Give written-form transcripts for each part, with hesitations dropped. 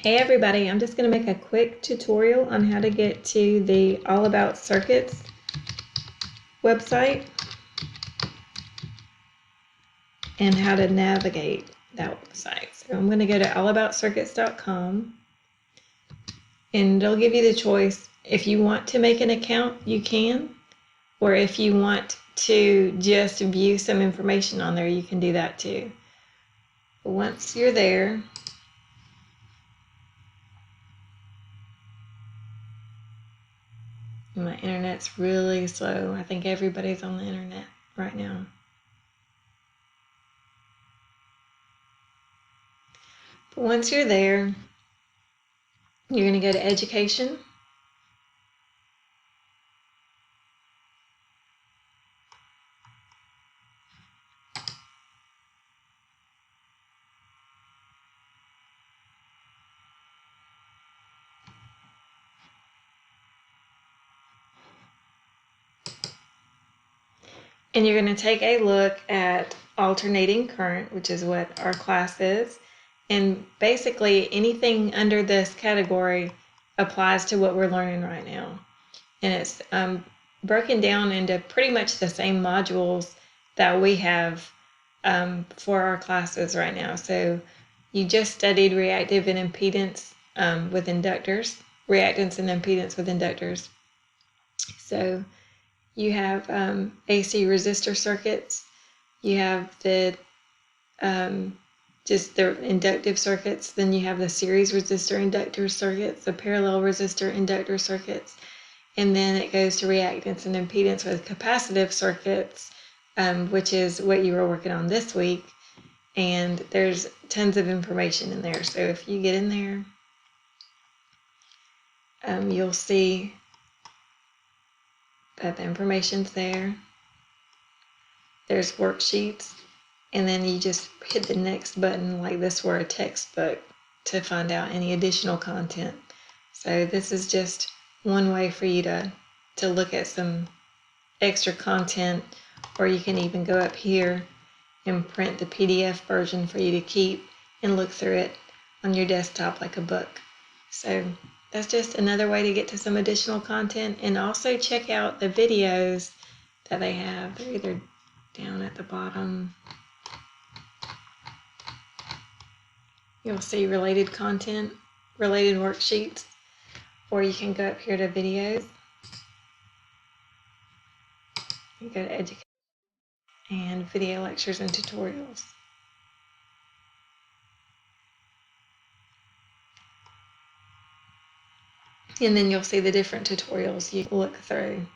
Hey everybody, I'm just going to make a quick tutorial on how to get to the AllaboutCircuits website and how to navigate that website. So I'm going to go to AllaboutCircuits.com and it'll give you the choice. If you want to make an account, you can, or if you want to just view some information on there, you can do that too. But once you're there, my internet's really slow. I think everybody's on the internet right now. But once you're there, you're going to go to Education. And you're going to take a look at alternating current, which is what our class is. And basically anything under this category applies to what we're learning right now. And it's broken down into pretty much the same modules that we have for our classes right now. So you just studied reactive and impedance with inductors, reactance and impedance with inductors. So you have AC resistor circuits, you have the just the inductive circuits, then you have the series resistor inductor circuits, the parallel resistor inductor circuits, and then it goes to reactance and impedance with capacitive circuits, which is what you were working on this week, and there's tons of information in there. So if you get in there, you'll see that the information's there. There's worksheets, and then you just hit the next button like this were a textbook to find out any additional content. So this is just one way for you to look at some extra content, or you can even go up here and print the PDF version for you to keep and look through it on your desktop like a book. So that's just another way to get to some additional content. And also check out the videos that they have. They're either down at the bottom. You'll see related content, related worksheets, or you can go up here to videos. You go to education and video lectures and tutorials. And then you'll see the different tutorials you can look through.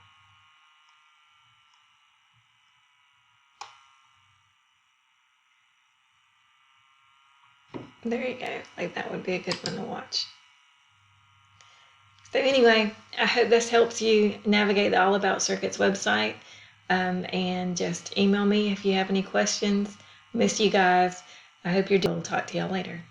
There you go. Like that would be a good one to watch. So anyway, I hope this helps you navigate the AllaboutCircuits website. And just email me if you have any questions. Miss you guys. I hope you're doing. Talk to y'all later.